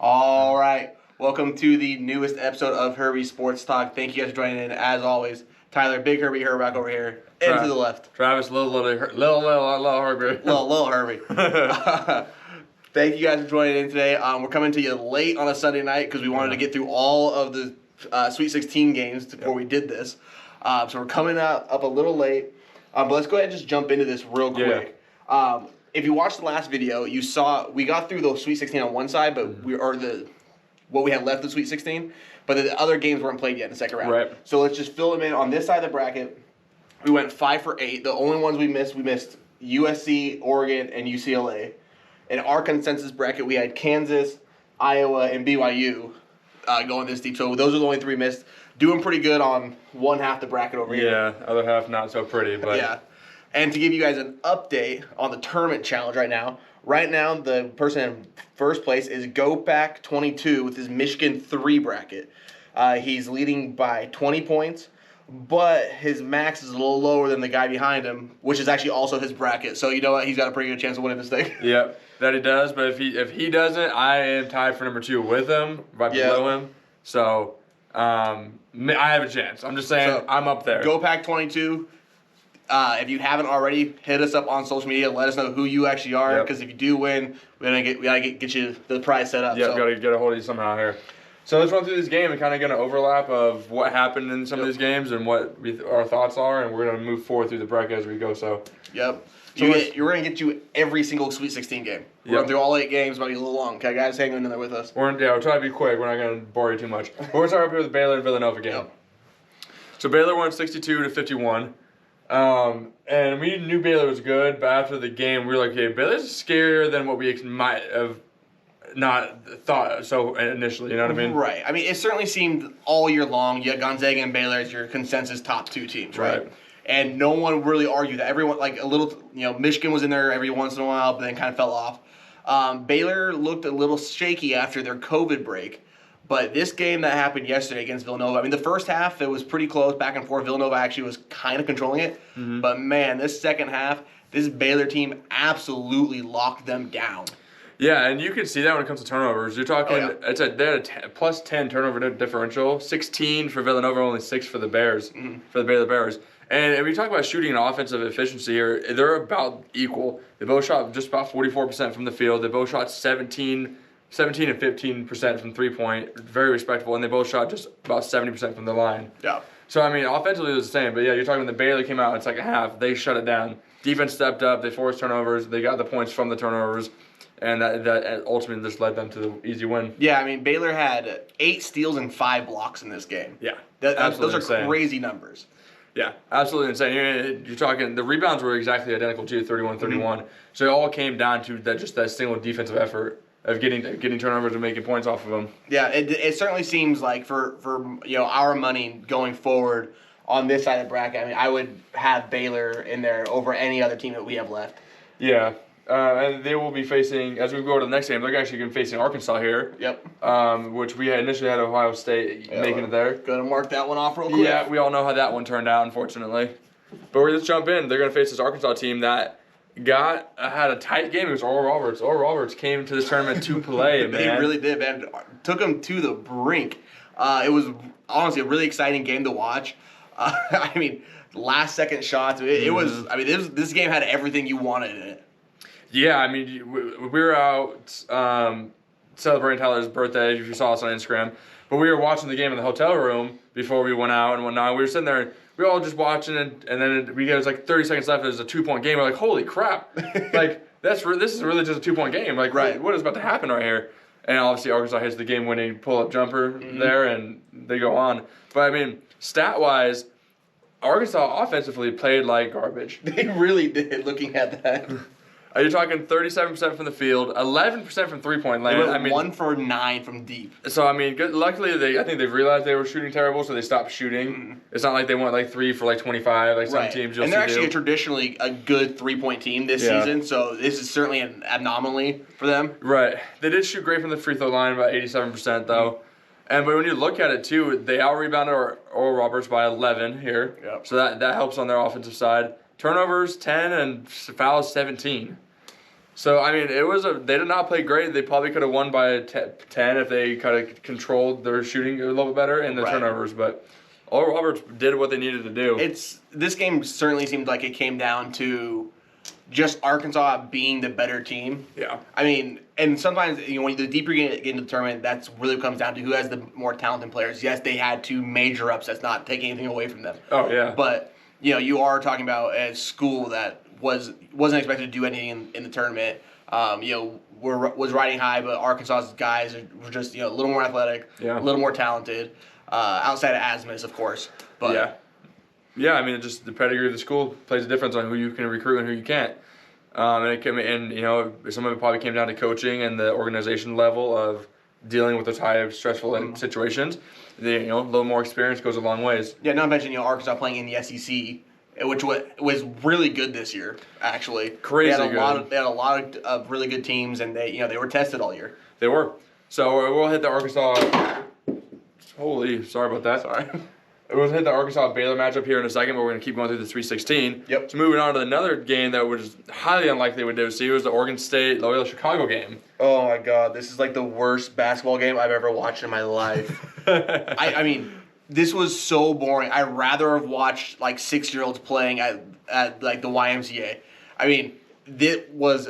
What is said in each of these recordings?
All right. Welcome to the newest episode of Herbie Sports Talk. Thank you guys for joining in. As always, Tyler, Big Herbie, Herback over here, and to the left. Travis, little Herbie. Little Herbie. Thank you guys for joining in today. We're coming to you late on a Sunday night because we wanted to get through all of the Sweet 16 games before we did this. So we're coming up a little late. But let's go ahead and just jump into this real quick. If you watched the last video, you saw we got through the Sweet 16 on one side, but what we had left of the Sweet 16, but the other games weren't played yet in the second round. Right. So let's just fill them in on this side of the bracket. We went 5 for 8. The only ones we missed USC, Oregon, and UCLA. In our consensus bracket, we had Kansas, Iowa, and BYU going this deep. So those are the only 3 missed. Doing pretty good on one half the bracket over here. Yeah, other half not so pretty, but yeah. And to give you guys an update on the tournament challenge right now, the person in first place is GoPack22 with his Michigan 3 bracket. He's leading by 20 points, but his max is a little lower than the guy behind him, which is actually also his bracket. So you know what? He's got a pretty good chance of winning this thing. Yep, that he does. But if he doesn't, I am tied for number 2 with him, right below him. So I have a chance. I'm just saying, so, I'm up there. GoPack22. If you haven't already, hit us up on social media. Let us know who you actually are, because if you do win, we gotta get you the prize set up. Yeah, gotta get a hold of you somehow here. So let's run through this game and kind of get an overlap of what happened in some of these games and what our thoughts are, and we're gonna move forward through the bracket as we go. So you're gonna get you every single Sweet 16 game. We're going through all 8 games, might be a little long. Okay, guys, hang in there with us. We're trying to be quick. We're not gonna bore you too much. But we're starting up here with the Baylor and Villanova game. So Baylor won 62-51. And we knew Baylor was good, but after the game, we were like, okay, Baylor's scarier than what we might have not thought so initially, you know what I mean? Right. I mean, it certainly seemed all year long, you had Gonzaga and Baylor as your consensus top 2 teams, right? And no one really argued that. Everyone, Michigan was in there every once in a while, but then kind of fell off. Baylor looked a little shaky after their COVID break. But this game that happened yesterday against Villanova, I mean, the first half, it was pretty close, back and forth. Villanova actually was kind of controlling it. Mm-hmm. But, man, this second half, this Baylor team absolutely locked them down. Yeah, and you can see that when it comes to turnovers. You're talking, they had a plus 10 turnover differential, 16 for Villanova, only 6 for the Bears, for the Baylor Bears. And if we talk about shooting and offensive efficiency here, they're about equal. They both shot just about 44% from the field. They both shot 17 and 15% from three-point, very respectable, and they both shot just about 70% from the line. Yeah. So, I mean, offensively it was the same, but yeah, you're talking when the Baylor came out in the second half, they shut it down. Defense stepped up, they forced turnovers, they got the points from the turnovers, and that ultimately just led them to the easy win. Yeah, I mean, Baylor had 8 steals and 5 blocks in this game. Yeah, those are crazy numbers. Yeah, absolutely insane. You're talking, the rebounds were exactly identical to 31-31, so it all came down to that single defensive effort of getting turnovers and making points off of them. Yeah, it certainly seems like for our money going forward on this side of the bracket, I mean, I would have Baylor in there over any other team that we have left. Yeah, and they will be facing, as we go to the next game, they're actually going to be facing Arkansas here. Yep. Which we initially had Ohio State making it there. Gonna mark that one off real quick. Yeah, we all know how that one turned out, unfortunately. But we're just jump in. They're going to face this Arkansas team that had a tight game. It was Oral Roberts. Oral Roberts came to this tournament to play, man. They really did, man. Took them to the brink. It was honestly a really exciting game to watch. I mean, last second shots. It was. I mean, this game had everything you wanted in it. Yeah, I mean, we were out celebrating Tyler's birthday. If you saw us on Instagram, but we were watching the game in the hotel room before we went out and whatnot. We were sitting there. We were all just watching it, and then we get 30 seconds left. It was a 2-point game. We're like, holy crap! Like this is really just a 2-point game. Like, what is about to happen right here? And obviously Arkansas hits the game-winning pull-up jumper there, and they go on. But I mean, stat-wise, Arkansas offensively played like garbage. They really did. Looking at that. You're talking 37% from the field, 11% from three-point land. They went 1 for 9 from deep. So, I mean, luckily, I think they've realized they were shooting terrible, so they stopped shooting. It's not like they went 3 for 25, like some teams and they're actually traditionally a good 3-point team this season, so this is certainly an anomaly for them. Right. They did shoot great from the free throw line, about 87%, though. But when you look at it, too, they out-rebounded Oral Roberts by 11 here. Yep. So that helps on their offensive side. Turnovers, 10, and fouls, 17. So, I mean, they did not play great. They probably could have won by 10 if they kind of controlled their shooting a little bit better and the turnovers. But Oral Roberts did what they needed to do. This game certainly seemed like it came down to just Arkansas being the better team. Yeah. I mean, and sometimes, when the deeper you get into the tournament, that's really comes down to who has the more talented players. Yes, they had 2 major upsets, not taking anything away from them. Oh, yeah. But, you are talking about a school that wasn't expected to do anything in the tournament. Was riding high, but Arkansas's guys were just a little more athletic, a little more talented, outside of Asmus, of course. But yeah. I mean, just the pedigree of the school plays a difference on who you can recruit and who you can't. Some of it probably came down to coaching and the organization level of dealing with those high stressful situations. A little more experience goes a long ways. Yeah, not to mention Arkansas playing in the SEC. Which was really good this year, actually. Crazy good. They had a lot of really good teams, and they were tested all year. They were. So we'll hit the Arkansas. Holy, sorry about that. Sorry. We'll hit the Arkansas-Baylor matchup here in a second, but we're going to keep going through the 3-16. Yep. So moving on to another game that was highly unlikely we'd ever see was the Oregon State-Loyola Chicago game. Oh, my God. This is like the worst basketball game I've ever watched in my life. I mean, this was so boring. I'd rather have watched, 6-year-olds playing at the YMCA. I mean, this was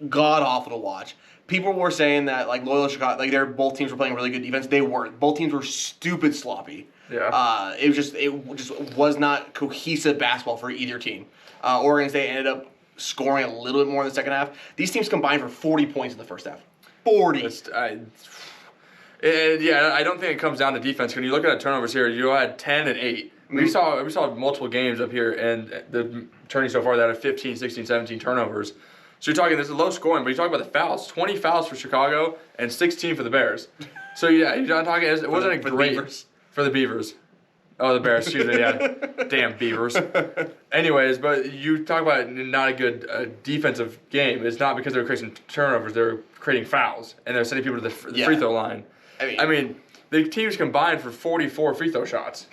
god-awful to watch. People were saying that, Loyola Chicago, both teams were playing really good defense. They weren't. Both teams were stupid sloppy. Yeah. It just was not cohesive basketball for either team. Oregon State ended up scoring a little bit more in the second half. These teams combined for 40 points in the first half. 40. I don't think it comes down to defense. When you look at the turnovers here, you had 10 and 8. We saw multiple games up here, and the tourney so far that had 15, 16, 17 turnovers. So you're talking, this is low scoring, but you're talking about the fouls. 20 fouls for Chicago and 16 for the Bears. So yeah, you're not talking, it wasn't a great... For the Beavers. Oh, the Bears, excuse me, yeah. Damn Beavers. Anyways, but you talk about not a good defensive game. It's not because they were creating turnovers. They were creating fouls, and they're sending people to the free throw line. I mean, the teams combined for 44 free throw shots.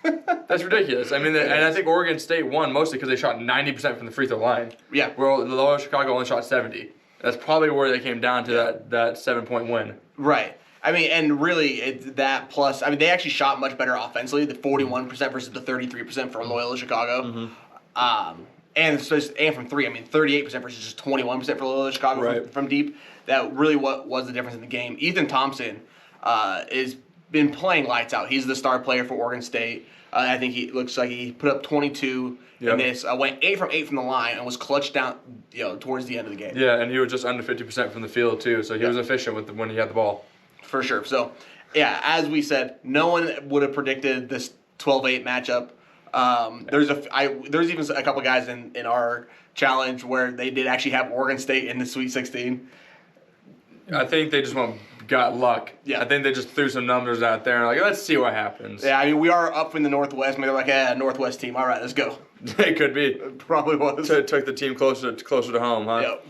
That's ridiculous. I mean, and I think Oregon State won mostly because they shot 90% from the free throw line. Yeah. Where Loyola Chicago only shot 70. That's probably where they came down to that 7-point win. Right. I mean, and really, that plus, they actually shot much better offensively, the 41% versus the 33% for Loyola Chicago. Mm-hmm. And from 3, 38% versus just 21% for Loyola Chicago from deep. That really was the difference in the game. Ethan Thompson has been playing lights out. He's the star player for Oregon State. I think he looks like he put up 22 in this. Went 8 from 8 from the line and was clutched down, towards the end of the game. Yeah, and he was just under 50% from the field too, so he was efficient when he had the ball. For sure. So, yeah, as we said, no one would have predicted this 12-8 matchup. There's even a couple guys in our challenge where they did actually have Oregon State in the Sweet 16. I think they just got luck. Yeah. I think they just threw some numbers out there and let's see what happens. Yeah, we are up in the Northwest. Maybe they're Northwest team. All right, let's go. It could be. It probably was. Took the team closer to home, huh? Yep.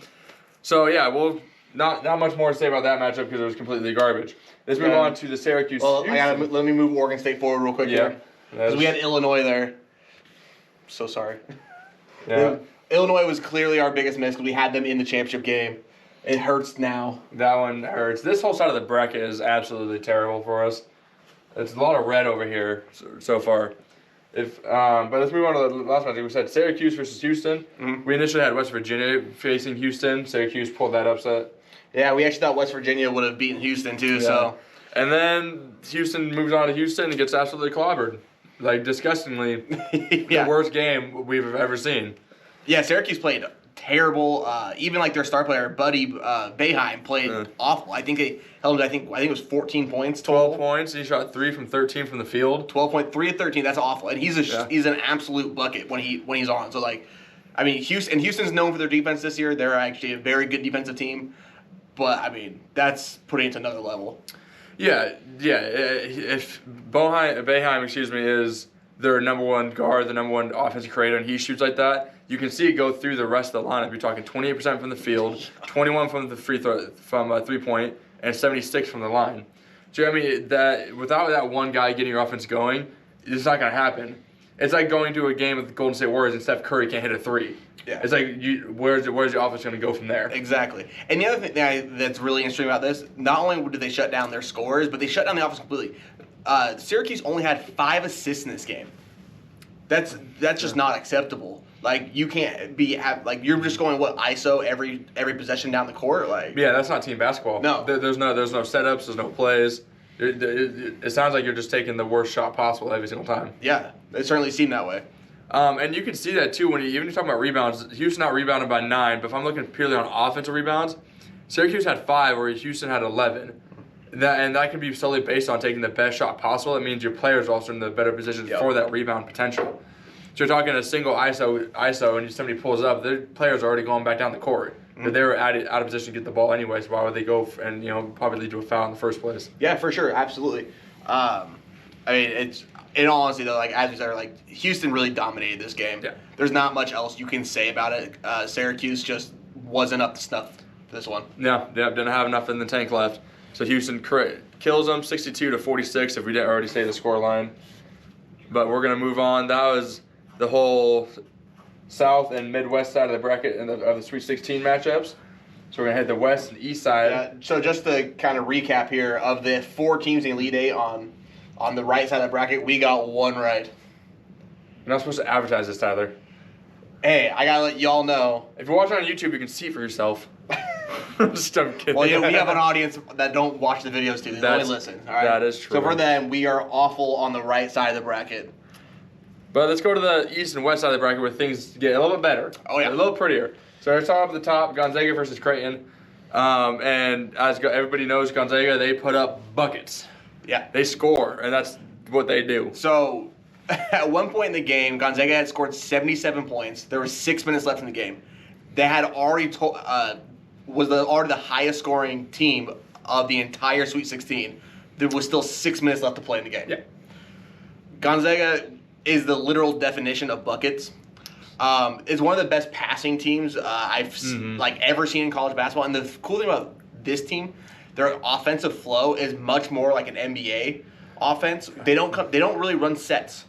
So, yeah, not much more to say about that matchup because it was completely garbage. Let's move on to the Syracuse. Well, let me move Oregon State forward real quick here. Because we had Illinois there. So sorry. Yeah. Illinois was clearly our biggest miss because we had them in the championship game. It hurts now. That one hurts. This whole side of the bracket is absolutely terrible for us. It's a lot of red over here so far. But let's move on to the last match. We said Syracuse versus Houston. Mm-hmm. We initially had West Virginia facing Houston. Syracuse pulled that upset. Yeah, we actually thought West Virginia would have beaten Houston too. Yeah. So, and then Houston moves on to Houston and gets absolutely clobbered, disgustingly. The worst game we've ever seen. Yeah, Syracuse played terrible. Even their star player Buddy Boeheim played awful. I think they held him. I think it was 14 points. 12 points. He shot 3 from 13 from the field. 12.3 of 13. That's awful. And he's an absolute bucket when he's on. So Houston's known for their defense this year. They're actually a very good defensive team. But that's putting it to another level. Yeah. If Boeheim, is their number one guard, the number one offensive creator, and he shoots like that, you can see it go through the rest of the lineup. You're talking 28% from the field, 21 from the free throw from 3-point, and 76 from the line. So that without that one guy getting your offense going, it's not going to happen. It's like going to a game with the Golden State Warriors and Steph Curry can't hit a three. Yeah. It's like, where's your offense going to go from there? Exactly. And the other thing that's really interesting about this, not only did they shut down their scores, but they shut down the offense completely. Syracuse only had 5 assists in this game. That's just not acceptable. Like, you can't be like, you're just going ISO every possession down the court. Like, yeah, that's not team basketball. No. There's no setups. There's no plays. It sounds like you're just taking the worst shot possible every single time. Yeah, it certainly seemed that way. And you can see that too when you're talking about rebounds. Houston not rebounded by 9, but if I'm looking purely on offensive rebounds, Syracuse had 5, where Houston had 11. That can be solely based on taking the best shot possible. It means your players are also in the better position for that rebound potential. So you're talking a single ISO, and somebody pulls up, their players are already going back down the court. But they were out of position to get the ball anyways. Why would they go and probably lead to a foul in the first place? Yeah, for sure, absolutely. I mean, it's in all honesty though, like as we said, like Houston really dominated this game. Yeah. There's not much else you can say about it. Syracuse just wasn't up to snuff for this one. Yeah, didn't have enough in the tank left. So Houston kills them 62-46. If we didn't already say the score line, but we're gonna move on. That was the whole South and Midwest side of the bracket of the Sweet 16 matchups. So we're going to hit the West and East side. Yeah, so just to kind of recap here, of the 4 teams in Elite 8 on the right side of the bracket, we got 1 right. You're not supposed to advertise this, Tyler. Hey, I got to let y'all know. If you're watching on YouTube, you can see for yourself. I'm kidding. Well, we have an audience that don't watch the videos too. They only listen. All right? That is true. So for them, we are awful on the right side of the bracket. But let's go to the East and West side of the bracket where things get a little bit better. Oh, yeah. A little prettier. So let's start off at the top, Gonzaga versus Creighton. And as everybody knows, Gonzaga, they put up buckets. Yeah. They score, and that's what they do. So at one point in the game, Gonzaga had scored 77 points. There were 6 minutes left in the game. They had already was already the highest scoring team of the entire Sweet 16. There was still 6 minutes left to play in the game. Yeah. Gonzaga is the literal definition of buckets. It's one of the best passing teams I've ever seen in college basketball. And the cool thing about this team, their offensive flow is much more like an NBA offense. They don't really run sets.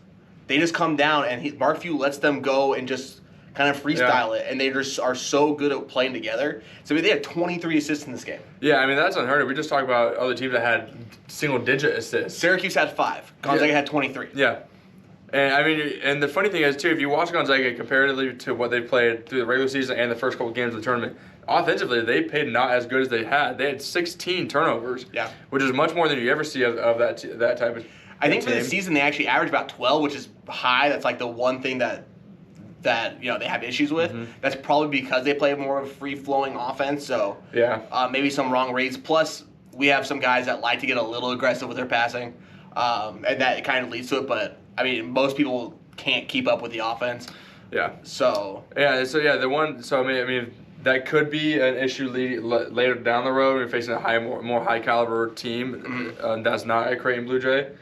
They just come down, and Mark Few lets them go and just kind of freestyle it, and they just are so good at playing together. So they had 23 assists in this game. Yeah, I mean, that's unheard of. We just talked about other teams that had single-digit assists. Syracuse had 5. Gonzaga had 23. Yeah. And I mean, and the funny thing is, too, if you watch Gonzaga comparatively to what they played through the regular season and the first couple games of the tournament, offensively, they played not as good as they had. They had 16 turnovers, which is much more than you ever see of that type of I think team. For the season, they actually averaged about 12, which is high. That's like the one thing that they have issues with. That's probably because they play more of a free-flowing offense. So maybe some wrong reads. Plus, we have some guys that like to get a little aggressive with their passing, and that kind of leads to it. But I mean, most people can't keep up with the offense. Yeah. So. Yeah. So the one. So I mean, that could be an issue later down the road. We're facing a more high caliber team. That's not a Creighton Blue Jay.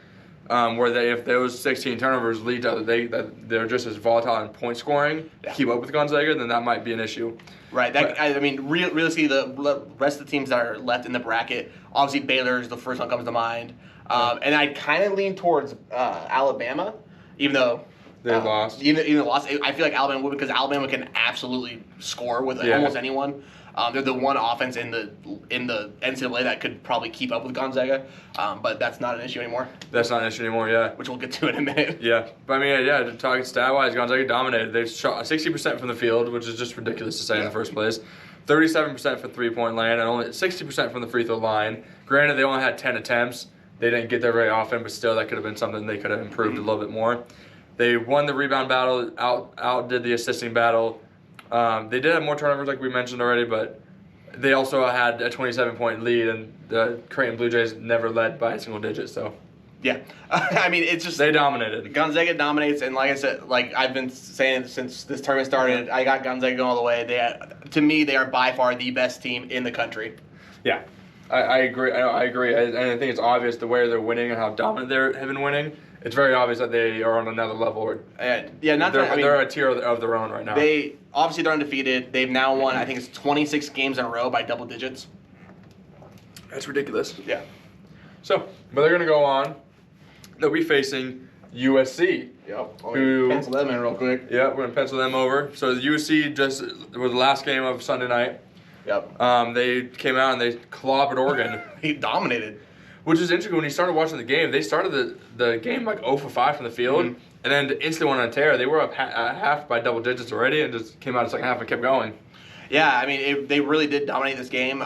Where if those 16 turnovers lead to that they're just as volatile in point scoring, keep up with Gonzaga, then that might be an issue. Right. I mean, realistically, the rest of the teams that are left in the bracket, obviously Baylor is the first one that comes to mind. And I kind of lean towards Alabama, even though they lost. Even lost, I feel like Alabama would, because Alabama can absolutely score with almost anyone. They're the one offense in the NCAA that could probably keep up with Gonzaga, but that's not an issue anymore. That's not an issue anymore, yeah. Which we'll get to in a minute. Yeah, but I mean, talking stat-wise, Gonzaga dominated. They shot 60% from the field, which is just ridiculous to say in the first place. 37% from three-point land, and only 60% from the free throw line. Granted, they only had 10 attempts. They didn't get there very often, but still, that could have been something they could have improved a little bit more. They won the rebound battle, outdid the assisting battle. They did have more turnovers, like we mentioned already, but they also had a 27-point lead, and the Creighton Blue Jays never led by a single digit. So, yeah, I mean, it's just they dominated. Gonzaga dominates, and like I said, like I've been saying since this tournament started, I got Gonzaga going all the way. To me, they are by far the best team in the country. Yeah, I agree. I agree, and I think it's obvious the way they're winning and how dominant they have been winning. It's very obvious that they are on another level. They're a tier of their own right now. They're undefeated. They've now won, I think it's 26 games in a row by double digits. That's ridiculous. Yeah. So, but they're going to go on. They'll be facing USC. Yep. Who pencil them in real quick. Yeah, we're gonna pencil them over. So the USC just was the last game of Sunday night. Yep. They came out and they clobbered Oregon. He dominated. Which is interesting when you started watching the game. They started the game like 0 for 5 from the field, and then instantly went on a tear. They were up half by double digits already, and just came out the second half and kept going. Yeah, I mean, they really did dominate this game.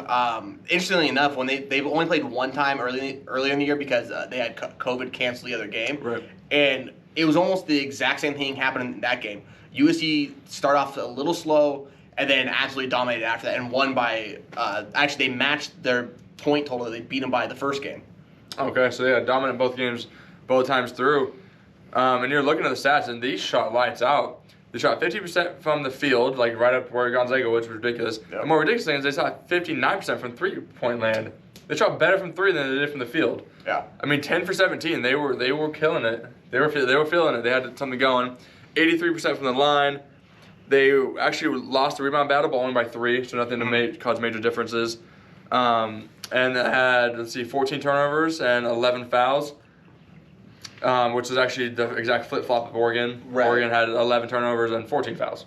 Interestingly enough, when they've only played one time earlier in the year because they had COVID cancel the other game. Right. And it was almost the exact same thing happened in that game. USC started off a little slow and then absolutely dominated after that and won by, actually they matched their point total. They beat them by the first game. Okay, so yeah, dominant both games, both times through. And you're looking at the stats, and these shot lights out. They shot 50% from the field, like right up where Gonzaga was, which was ridiculous. Yep. The more ridiculous thing is they shot 59% from three-point land. They shot better from three than they did from the field. Yeah. I mean, 10 for 17. They were killing it. They were feeling it. They had something going. 83% from the line. They actually lost the rebound battle, but only by 3, so nothing to cause major differences. And they had 14 turnovers and 11 fouls. Which is actually the exact flip-flop of Oregon. Right. Oregon had 11 turnovers and 14 fouls.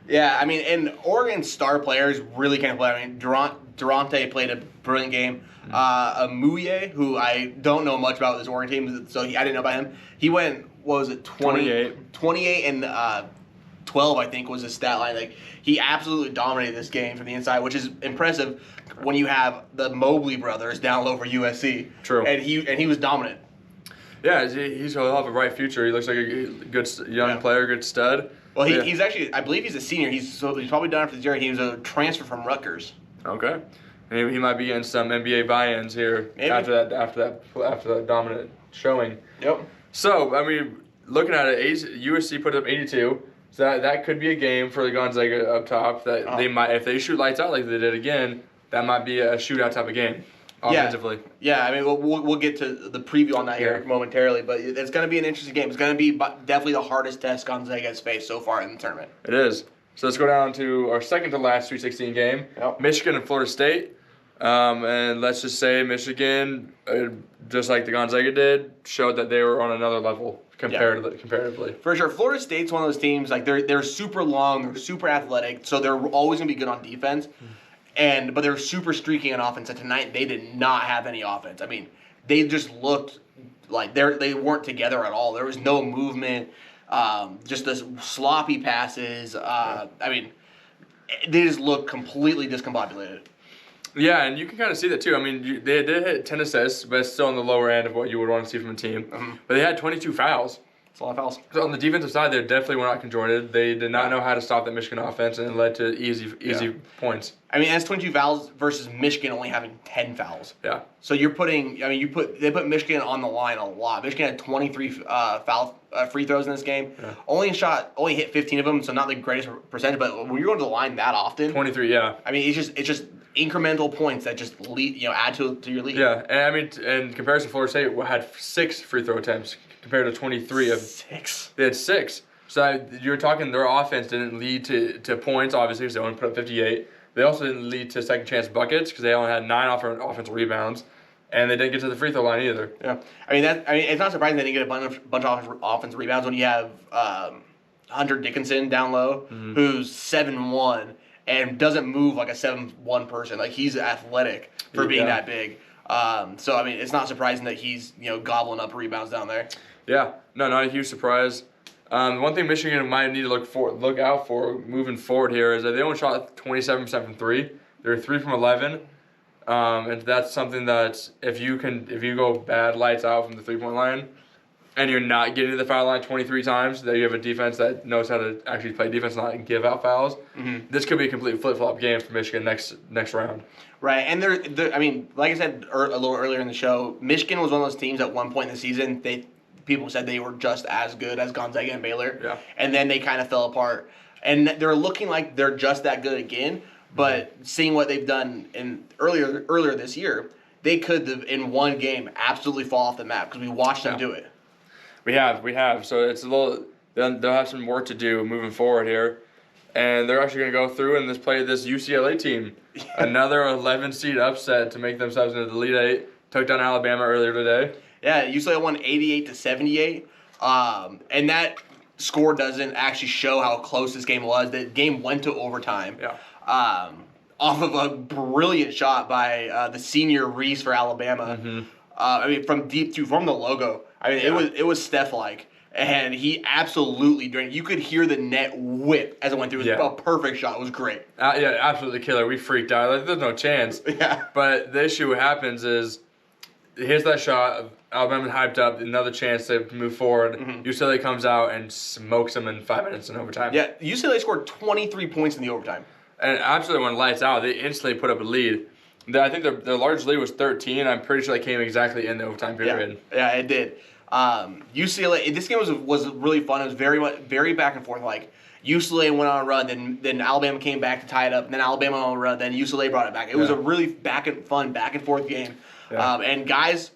Yeah, I mean, and Oregon's star players really can't play. I mean, Durante played a brilliant game. Amuye, who I don't know much about this Oregon team, so I didn't know about him. He went, what was it, 28 and 12, I think, was his stat line. Like, he absolutely dominated this game from the inside, which is impressive when you have the Mobley brothers down low for USC. True. And he was dominant. Yeah, he'll have a bright future. He looks like a good young player, good stud. Well, he's actually, I believe he's a senior. He's probably done after this year. He was a transfer from Rutgers. Okay, and he might be getting some NBA buy-ins here after that dominant showing. Yep. So I mean, looking at it, USC put up 82. So that could be a game for the Gonzaga up top that they might, if they shoot lights out like they did again, that might be a shootout type of game. Offensively. Yeah, I mean, we'll get to the preview on that here momentarily, but it's going to be an interesting game. It's going to be definitely the hardest test Gonzaga has faced so far in the tournament. It is. So let's go down to our second to last Sweet 16 game, Michigan and Florida State. And let's just say Michigan, just like the Gonzaga did, showed that they were on another level comparatively. For sure. Florida State's one of those teams, like they're super long, they're super athletic, so they're always going to be good on defense. But they're super streaky on offense. And tonight they did not have any offense. I mean, they just looked like they weren't together at all. There was no movement. Just this sloppy passes. I mean, they just looked completely discombobulated. Yeah, and you can kind of see that too. I mean, they did hit 10 assists, but it's still on the lower end of what you would want to see from a team. But they had 22 fouls. It's a lot of fouls. So on the defensive side, they definitely were not conjoined. They did not know how to stop that Michigan offense, and it led to easy points. I mean, that's 22 fouls versus Michigan only having 10 fouls. Yeah. So you're putting. I mean, they put Michigan on the line a lot. Michigan had 23 free throws in this game. Yeah. Only hit 15 of them, so not the greatest percentage. But when you're going to the line that often, 23, yeah. I mean, it's just incremental points that just lead, add to your lead. Yeah, and I mean, in comparison, Florida State had 6 free throw attempts compared to 23 of 6. They had 6. So you're talking their offense didn't lead to points, obviously, because they only put up 58. They also didn't lead to second chance buckets because they only had 9 offensive rebounds, and they didn't get to the free throw line either. Yeah, I mean it's not surprising they didn't get a bunch of offensive rebounds when you have Hunter Dickinson down low, who's 7'1" and doesn't move like a 7'1" person. Like, he's athletic for being that big. So I mean, it's not surprising that he's gobbling up rebounds down there. Yeah, no, not a huge surprise. One thing Michigan might need to look out for moving forward here is that they only shot 27% from 3. They're 3 from 11, and that's something that if you go bad lights out from the 3-point line, and you're not getting to the foul line 23 times, that you have a defense that knows how to actually play defense and not give out fouls. This could be a complete flip-flop game for Michigan next round. Right, and I mean, like I said a little earlier in the show, Michigan was one of those teams at one point in the season, people said they were just as good as Gonzaga and Baylor. Yeah. And then they kind of fell apart. And they're looking like they're just that good again, but seeing what they've done earlier this year, they could, in one game, absolutely fall off the map because we watched them do it. We have. So it's a little. They'll have some work to do moving forward here, and they're actually going to go through and play this UCLA team. Another 11 seed upset to make themselves into the Elite Eight. Took down Alabama earlier today. Yeah, UCLA won 88-78. And that score doesn't actually show how close this game was. The game went to overtime. Yeah. Off of a brilliant shot by the senior Reese for Alabama. I mean, from the logo. I mean, it was Steph-like. And he absolutely drained. You could hear the net whip as it went through. It was a perfect shot. It was great. Yeah, absolutely killer. We freaked out. Like, there's no chance. Yeah. But the issue happens is, here's that shot. Alabama hyped up. Another chance to move forward. UCLA comes out and smokes them in 5 minutes in overtime. Yeah, UCLA scored 23 points in the overtime. And absolutely went lights out. They instantly put up a lead. I think their largest lead was 13. I'm pretty sure they came exactly in the overtime period. Yeah, it did. UCLA. This game was really fun. It was very back and forth. Like UCLA went on a run, then Alabama came back to tie it up, and then Alabama went on a run, then UCLA brought it back. It was a really back and forth game. Yeah. And guys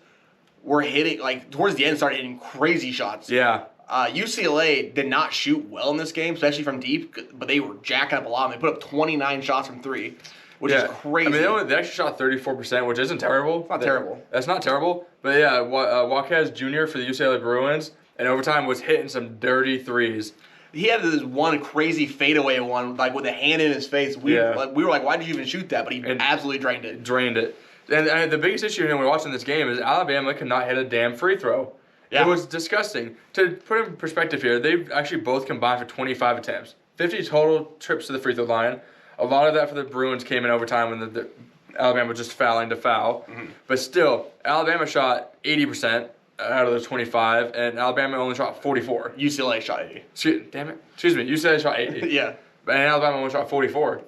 were hitting towards the end, started hitting crazy shots. Yeah. UCLA did not shoot well in this game, especially from deep, but they were jacking up a lot. They put up 29 shots from three. Which is crazy. I mean, they actually shot 34%, which isn't terrible. It's not terrible. That's not terrible. But yeah, Jaquez Jr. for the UCLA Bruins in overtime was hitting some dirty threes. He had this one crazy fadeaway one, like with a hand in his face. We were like, why did you even shoot that? But he absolutely drained it. And the biggest issue when we're watching this game is Alabama could not hit a damn free throw. Yeah. It was disgusting. To put it in perspective here, they actually both combined for 25 attempts. 50 total trips to the free throw line. A lot of that for the Bruins came in overtime when the Alabama was just fouling to foul. But still, Alabama shot 80% out of the 25, and Alabama only shot 44. UCLA shot 80. Excuse me. UCLA shot 80. Yeah. And Alabama only shot 44.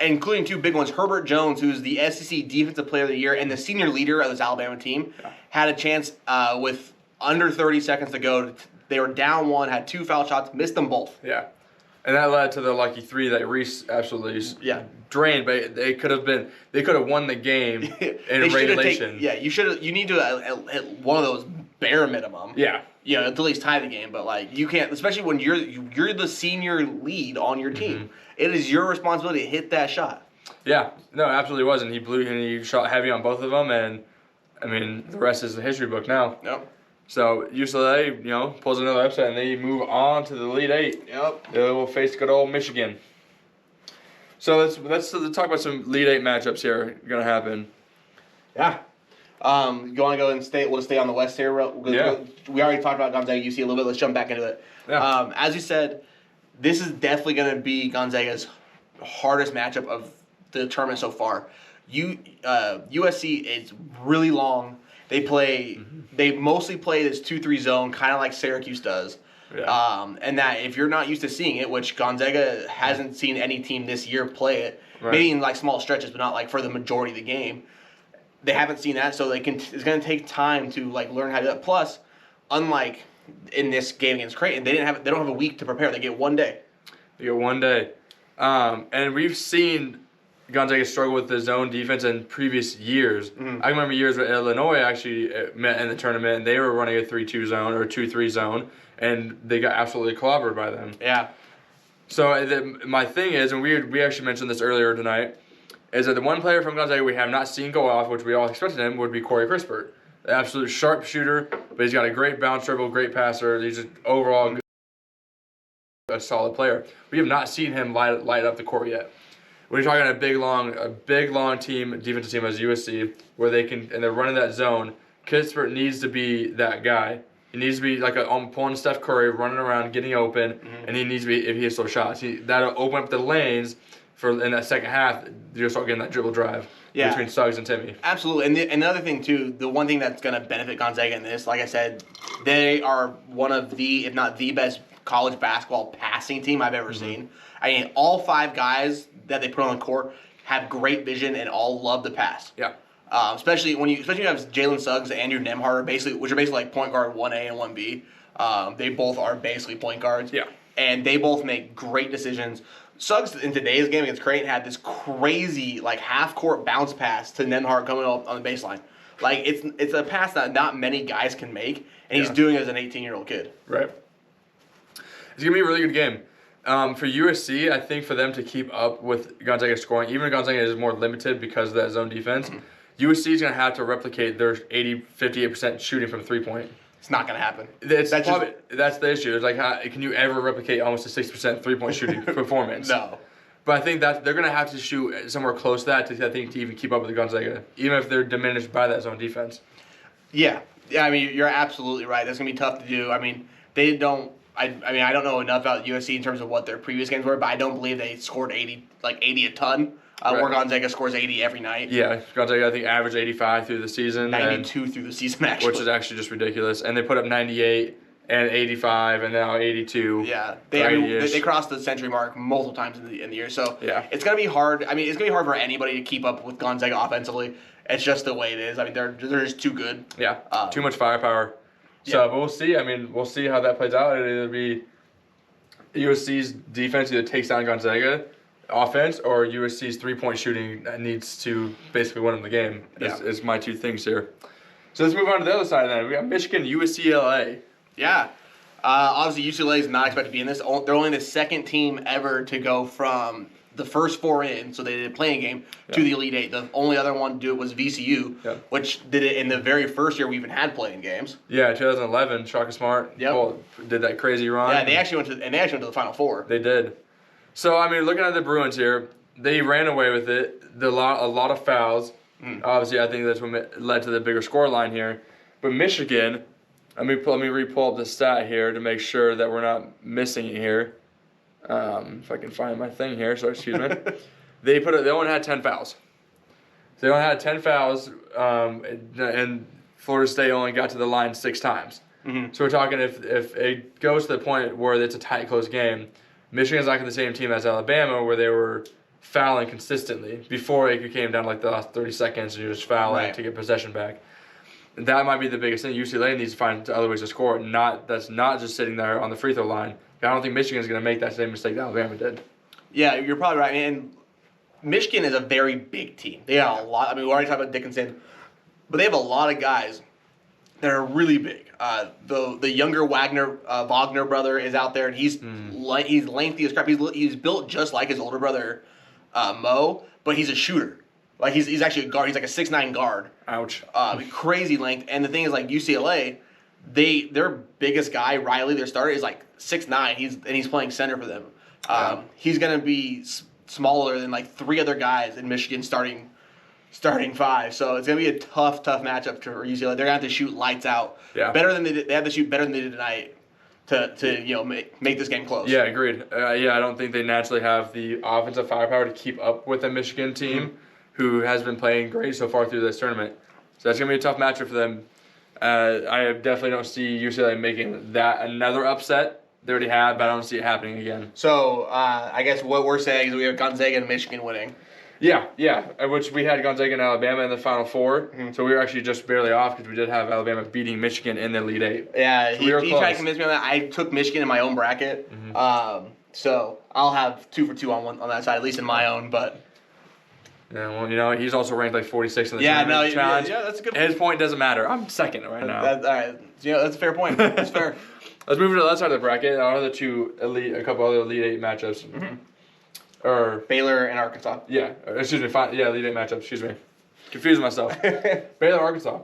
Including two big ones. Herbert Jones, who's the SEC Defensive Player of the Year and the senior leader of this Alabama team, had a chance with under 30 seconds to go. They were down one, had two foul shots, missed them both. Yeah. And that led to the lucky three that Reese absolutely drained. But they could have won the game in regulation. You need to hit one of those bare minimum. Yeah. You know, to at least tie the game. But like you can't, especially when you're the senior lead on your team. It is your responsibility to hit that shot. Yeah. No, it absolutely was. And he shot heavy on both of them. And I mean, the rest is the history book now. Yep. So UCLA, pulls another upset, and they move on to the Elite Eight. Yep. They will face good old Michigan. So let's talk about some Elite Eight matchups here going to happen. Yeah. You want to go and stay? We'll stay on the West here. We already talked about Gonzaga UC a little bit. Let's jump back into it. Yeah. As you said, this is definitely going to be Gonzaga's hardest matchup of the tournament so far. USC is really long. They mostly play this 2-3 zone, kind of like Syracuse does. Yeah. And that if you're not used to seeing it, which Gonzaga hasn't seen any team this year play it, right. maybe in like small stretches, but not like for the majority of the game. They haven't seen that, so it's going to take time to like learn how to do that. Plus, unlike in this game against Creighton, they don't have a week to prepare. They get 1 day. They get 1 day. And we've seen Gonzaga struggle with the zone defense in previous years. I remember years where Illinois actually met in the tournament, and they were running a 3-2 zone or a 2-3 zone, and they got absolutely clobbered by them. Yeah. So my thing is, and we actually mentioned this earlier tonight, is that the one player from Gonzaga we have not seen go off, which we all expected him, would be Corey Crispert. An absolute sharp shooter, but he's got a great bounce dribble, great passer. He's just overall a solid player. We have not seen him light up the court yet. When you're talking a big long team, defensive team as USC, where they're running that zone, Kispert needs to be that guy. He needs to be like pulling Steph Curry, running around, getting open, and he needs to be, if he hits those shots, that'll open up the lanes for in that second half. You'll start getting that dribble drive between Suggs and Timmy. Absolutely, and another thing too, the one thing that's going to benefit Gonzaga in this, like I said, they are one of the, if not the best college basketball passing team I've ever seen. I mean, all 5 guys that they put on the court have great vision and all love the pass. Yeah. Especially when you have Jalen Suggs and Andrew Nembhard, which are basically like point guard 1A and 1B. They both are basically point guards. Yeah. And they both make great decisions. Suggs in today's game against Creighton had this crazy like half court bounce pass to Nembhard coming up on the baseline. Like it's a pass that not many guys can make, and he's doing it as an 18-year-old kid. Right. It's gonna be a really good game. For USC, I think for them to keep up with Gonzaga scoring, even if Gonzaga is more limited because of that zone defense, USC is going to have to replicate their 58% shooting from 3-point. It's not going to happen. That's the issue. It's like, can you ever replicate almost a 60% three-point shooting performance? No. But I think that they're going to have to shoot somewhere close to that to even keep up with the Gonzaga, even if they're diminished by that zone defense. Yeah. I mean, you're absolutely right. That's going to be tough to do. I mean, they don't. I don't know enough about USC in terms of what their previous games were, but I don't believe they scored 80 a ton. Where Gonzaga scores 80 every night. Yeah, Gonzaga I think averaged 85 through the season. 92 through the season actually, which is actually just ridiculous. And they put up 98 and 85 and now 82. Yeah, they crossed the century mark multiple times in the year. So yeah, it's gonna be hard. I mean, it's gonna be hard for anybody to keep up with Gonzaga offensively. It's just the way it is. I mean, they're just too good. Yeah, too much firepower. So, yeah. But we'll see. I mean, we'll see how that plays out. It'll either be USC's defense either takes down Gonzaga offense or USC's three-point shooting needs to basically win them the game. Is my two things here. So let's move on to the other side then. We got Michigan, UCLA. Yeah. Obviously, UCLA is not expected to be in this. They're only the second team ever to go from the first four in, so they did a playing game, to the Elite Eight. The only other one to do it was VCU, which did it in the very first year we even had playing games. Yeah, 2011, Shaka Smart did that crazy run. Yeah, they actually went to the Final Four. They did. So, I mean, looking at the Bruins here, they ran away with it. A lot of fouls. Obviously, I think that's what led to the bigger score line here. But Michigan, let me re-pull up the stat here to make sure that we're not missing it here. If I can find my thing here, so excuse me. They only had 10 fouls. They only had 10 fouls, and Florida State only got to the line 6 times. Mm-hmm. So we're talking if it goes to the point where it's a tight, close game, Michigan's like the same team as Alabama, where they were fouling consistently before it came down like the last 30 seconds and you're just fouling to get possession back. That might be the biggest thing. UCLA needs to find other ways to score. That's not just sitting there on the free throw line. I don't think Michigan's going to make that same mistake that Alabama did. Yeah, you're probably right. And Michigan is a very big team. They have a lot. I mean, we already talked about Dickinson, but they have a lot of guys that are really big. The younger Wagner brother is out there, and he's lengthy as crap. He's built just like his older brother, Mo, but he's a shooter. Like he's actually a guard. He's like a 6'9" guard. Ouch. Crazy length. And the thing is, like UCLA, their biggest guy, Riley, their starter, is like 6'9". He's playing center for them. He's gonna be smaller than like 3 other guys in Michigan starting 5. So it's gonna be a tough matchup for UCLA. They're gonna have to shoot lights out. Yeah. Better than they did. They have to shoot better than they did tonight to make this game close. Yeah, agreed. I don't think they naturally have the offensive firepower to keep up with a Michigan team who has been playing great so far through this tournament. So that's gonna be a tough matchup for them. I definitely don't see UCLA making that another upset. They already have, but I don't see it happening again. So I guess what we're saying is we have Gonzaga and Michigan winning. Yeah, which we had Gonzaga and Alabama in the Final Four, so we were actually just barely off because we did have Alabama beating Michigan in the Elite Eight. Yeah, so he tried to convince me on that. I took Michigan in my own bracket, so I'll have 2 for 2 on that side, at least in my own, but... Yeah, well, he's also ranked like 46 in the tournament challenge. Yeah, that's a good point. His point doesn't matter. I'm second right now. All right, that's a fair point. That's fair. Let's move to the other side of the bracket. Our other a couple other Elite Eight matchups. Or Baylor and Arkansas. Yeah, excuse me. Elite Eight matchups. Excuse me. Confusing myself. Baylor, Arkansas.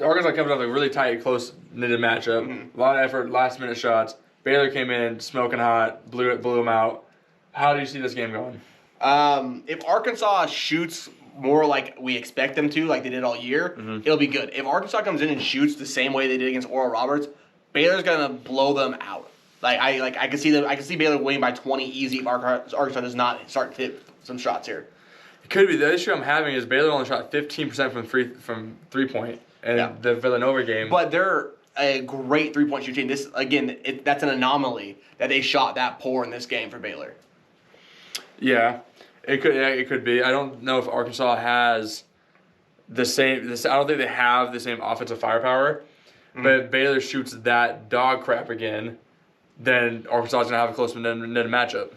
Arkansas comes off a really tight, close knitted matchup. A lot of effort, last minute shots. Baylor came in smoking hot, blew them out. How do you see this game going? If Arkansas shoots more like we expect them to, like they did all year, it'll be good. If Arkansas comes in and shoots the same way they did against Oral Roberts, Baylor's gonna blow them out. I can see Baylor winning by 20 easy if Arkansas does not start to hit some shots here. It could be. The issue I'm having is Baylor only shot 15% from 3-point in the Villanova game. But they're a great 3-point shooting. This again, that's an anomaly that they shot that poor in this game for Baylor. Yeah, it could be. I don't know if Arkansas has the same. I don't think they have the same offensive firepower. But if Baylor shoots that dog crap again, then Arkansas is gonna have a close knitted matchup.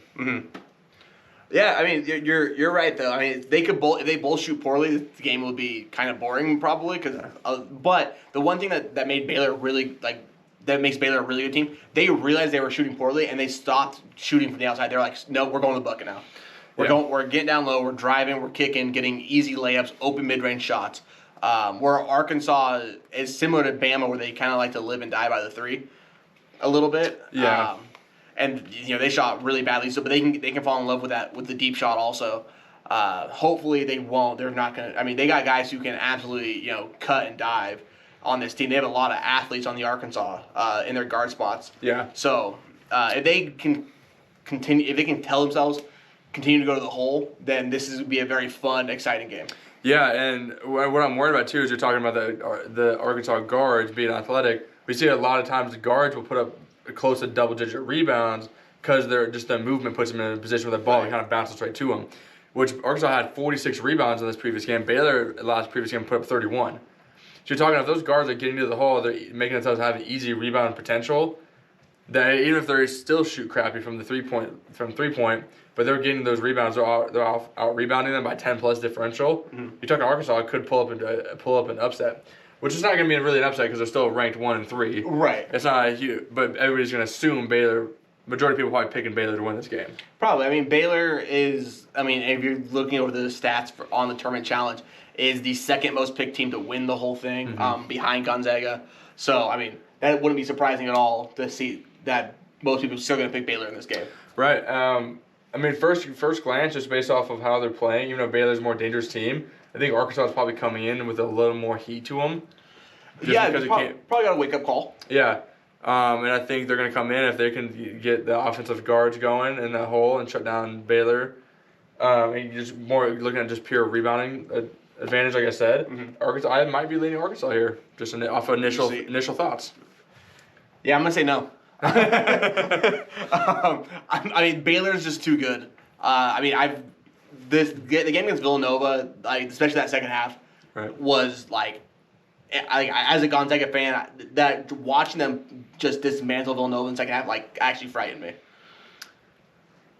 Yeah, I mean you're right though. I mean if they both shoot poorly, the game will be kind of boring probably. But the one thing that made Baylor that makes Baylor a really good team, they realized they were shooting poorly and they stopped shooting from the outside. They're like, no, we're going to the bucket now. We're getting down low, we're driving, we're kicking, getting easy layups, open mid-range shots. Where Arkansas is similar to Bama, where they kind of like to live and die by the three a little bit. Yeah. And they shot really badly, but they can fall in love with that, with the deep shot also. Hopefully they won't. They're not gonna. I mean, they got guys who can absolutely cut and dive on this team. They have a lot of athletes on the Arkansas in their guard spots. Yeah. So if they can continue, if they can tell themselves continue to go to the hole, then this would be a very fun, exciting game. Yeah, and what I'm worried about too is you're talking about the Arkansas guards being athletic. We see a lot of times the guards will put up close to double-digit rebounds because their movement puts them in a position where the ball kind of bounces right to them. Which Arkansas had 46 rebounds in this previous game. Baylor last previous game put up 31. So you're talking if those guards are getting to the hole, they're making themselves have an easy rebound potential. That even if they still shoot crappy from the three point, but they're getting those rebounds, they're out rebounding them by 10+ differential. Mm-hmm. You're talking Arkansas could pull up an upset, which is not going to be really an upset because they're still ranked 1 and 3. Right. It's not a huge, but everybody's going to assume Baylor. Majority of people probably picking Baylor to win this game. Probably. I mean, Baylor is. I mean, if you're looking over the stats on the tournament challenge, is the second most picked team to win the whole thing, behind Gonzaga. So I mean, that wouldn't be surprising at all to see that most people are still going to pick Baylor in this game. Right. I mean, first glance, just based off of how they're playing, even though Baylor's a more dangerous team, I think Arkansas is probably coming in with a little more heat to them. Probably got a wake-up call. Yeah. And I think they're going to come in if they can get the offensive guards going in that hole and shut down Baylor. And just more looking at just pure rebounding advantage, like I said. Arkansas, I might be leaning Arkansas here, just off of initial thoughts. Yeah, I'm going to say no. I mean, Baylor's just too good. I mean, the game against Villanova, especially that second half, was like, as a Gonzaga fan, that watching them just dismantle Villanova in the second half, actually frightened me.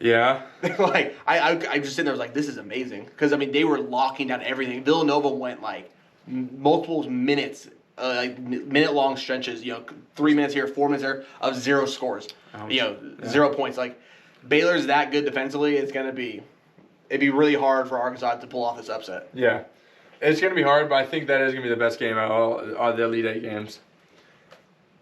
Yeah. I just sitting there was like, this is amazing. Because, I mean, they were locking down everything. Villanova went, multiple minutes, minute-long stretches, 3 minutes here, 4 minutes there, of 0 scores. 0 points. Baylor's that good defensively, it'd be really hard for Arkansas to pull off this upset. Yeah. It's going to be hard, but I think that is going to be the best game out of all the Elite Eight games.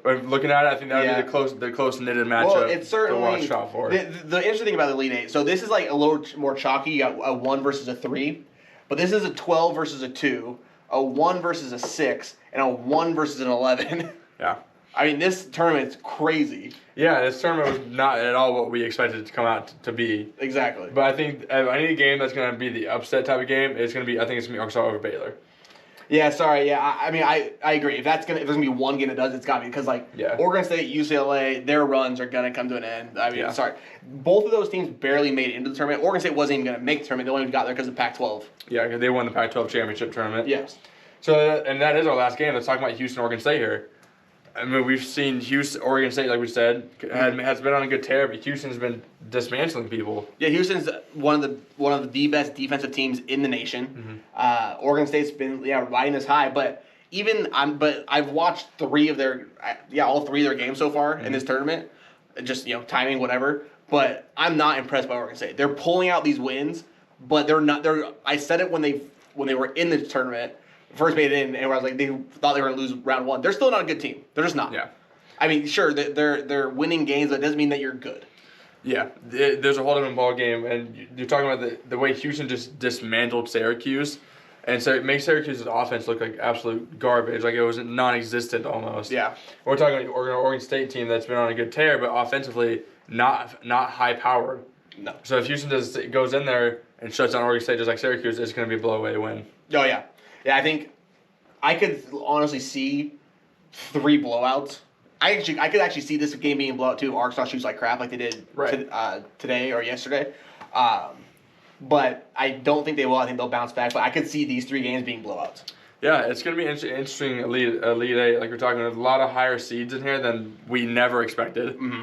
Looking at it, I think that would be the close-knitted matchup. Well, it's certainly to watch out for. The interesting thing about the Elite Eight, so this is a little more chalky. You got a 1 versus a 3, but this is a 12 versus a 2, a 1 versus a 6, and a 1 versus an 11. Yeah. I mean, this tournament's crazy. Yeah, this tournament was not at all what we expected it to come out to be. Exactly. But I think any game that's going to be the upset type of game, I think it's going to be Arkansas over Baylor. Yeah, sorry. Yeah, I mean, I agree. If there's gonna be one game that does, it's got to be because Oregon State, UCLA, their runs are gonna come to an end. I mean, sorry, both of those teams barely made it into the tournament. Oregon State wasn't even gonna make the tournament; they only got there because of Pac-12. Yeah, because they won the Pac-12 championship tournament. Yes. So that is our last game. Let's talk about Houston, Oregon State here. I mean, we've seen Oregon State, like we said, has been on a good tear, but Houston's been dismantling people. Yeah, Houston's one of the best defensive teams in the nation. Oregon State's been riding this high, but I've watched all 3 of their games so far in this tournament. Just timing, whatever. But I'm not impressed by Oregon State. They're pulling out these wins, but they're not. I said it when they were in the tournament. First made it in, and I was like, they thought they were going to lose round 1. They're still not a good team. They're just not. Yeah. I mean, sure, they're winning games, but it doesn't mean that you're good. Yeah, there's a whole different ball game, and you're talking about the way Houston just dismantled Syracuse, and so it makes Syracuse's offense look like absolute garbage, like it was non-existent almost. Yeah. We're talking about Oregon State team that's been on a good tear, but offensively not high-powered. No. So if Houston goes in there and shuts down Oregon State just like Syracuse, it's going to be a blow-away win. Oh, yeah. Yeah, I think I could honestly see 3 blowouts. I could actually see this game being a blowout too if Arkansas shoots like crap like they did today or yesterday. But I don't think they will. I think they'll bounce back. But I could see these 3 games being blowouts. Yeah, it's going to be interesting Elite Eight. Like we're talking, there's a lot of higher seeds in here than we never expected. Mm-hmm.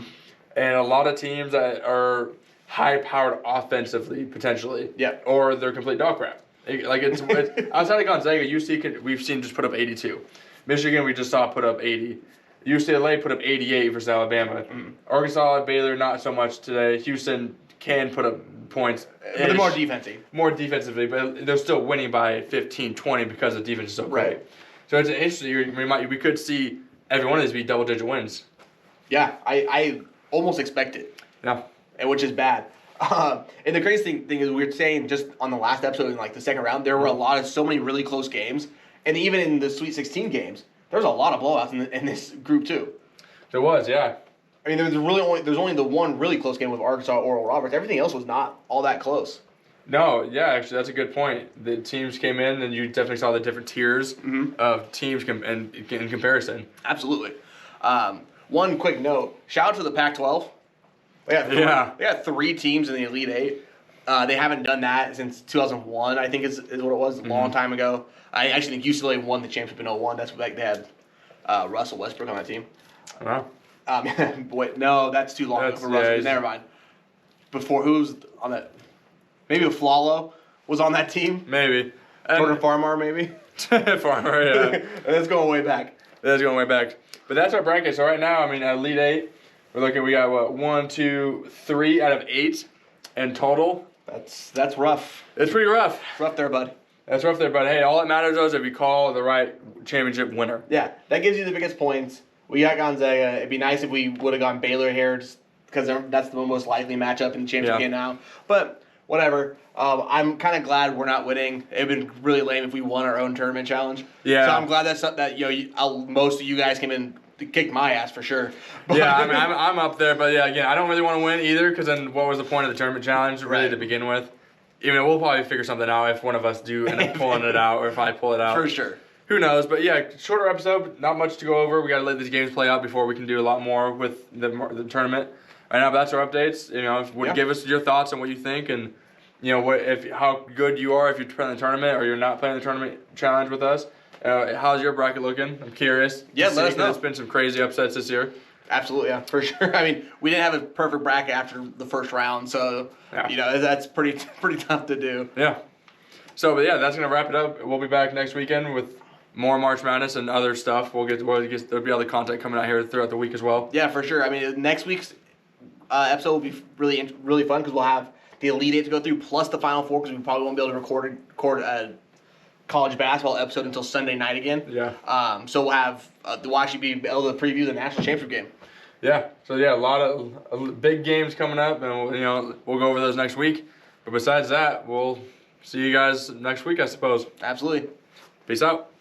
And a lot of teams that are high-powered offensively, potentially. Yeah. Or they're complete dog crap. It's outside of Gonzaga, we've seen just put up 82. Michigan, we just saw put up 80. UCLA put up 88 versus Alabama. Arkansas, Baylor, not so much today. Houston can put up points. But they're more defensive. More defensively, but they're still winning by 15, 20 because the defense is so great. Right. So it's interesting. We could see every one of these be double-digit wins. Yeah, I almost expect it. Yeah. And which is bad. And the crazy thing is, we were saying just on the last episode in like the second round, there were so many really close games, and even in the Sweet 16 games, there was a lot of blowouts in this group too. There was, yeah. I mean, there's only the one really close game with Arkansas, Oral Roberts. Everything else was not all that close. No, yeah, actually, that's a good point. The teams came in, and you definitely saw the different tiers of teams in comparison. Absolutely. One quick note: shout out to the Pac-12. We got 3 teams in the Elite Eight. They haven't done that since 2001. I think is what it was a long time ago. I actually think UCLA won the championship in 2001. That's like they had Russell Westbrook on that team. Wow. Wait, no, that's too long ago for Russell. Never mind. Before, who was on that? Maybe Flalo was on that team. Maybe. Jordan Farmar, maybe. Farmer, yeah. That's going way back. That's going way back. But that's our bracket. So right now, I mean, at Elite Eight, we got what 1, 2, 3 out of 8 in total. That's rough. It's pretty rough. It's rough there, bud. That's rough there, but hey, all that matters though is if you call the right championship winner. Yeah, that gives you the biggest points. We got Gonzaga. It'd be nice if we would have gone Baylor here, just because that's the most likely matchup in the championship game now. But whatever. I'm kind of glad we're not winning. It'd been really lame if we won our own tournament challenge. Yeah. So I'm glad most of you guys came in to kick my ass for sure. But yeah, I mean, I'm up there, but yeah, again, I don't really want to win either because then what was the point of the tournament challenge really to begin with? Even we'll probably figure something out if one of us do end up pulling it out or if I pull it out. For sure. Who knows? But yeah, shorter episode, not much to go over. We got to let these games play out before we can do a lot more with the tournament. Right now, but that's our updates. Give us your thoughts on what you think and how good you are if you're playing the tournament or you're not playing the tournament challenge with us. How's your bracket looking? I'm curious. Yeah, let us know. There's been some crazy upsets this year. Absolutely, yeah, for sure. I mean, we didn't have a perfect bracket after the first round, so that's pretty tough to do. Yeah. So, but yeah, that's gonna wrap it up. We'll be back next weekend with more March Madness and other stuff. There'll be other content coming out here throughout the week as well. Yeah, for sure. I mean, next week's episode will be really fun because we'll have the Elite Eight to go through plus the Final Four because we probably won't be able to record a college basketball episode until Sunday night again. Yeah. So we'll have we'll actually be able to preview the national championship game. Yeah. So yeah, a lot of big games coming up, and we'll go over those next week. But besides that, we'll see you guys next week, I suppose. Absolutely. Peace out.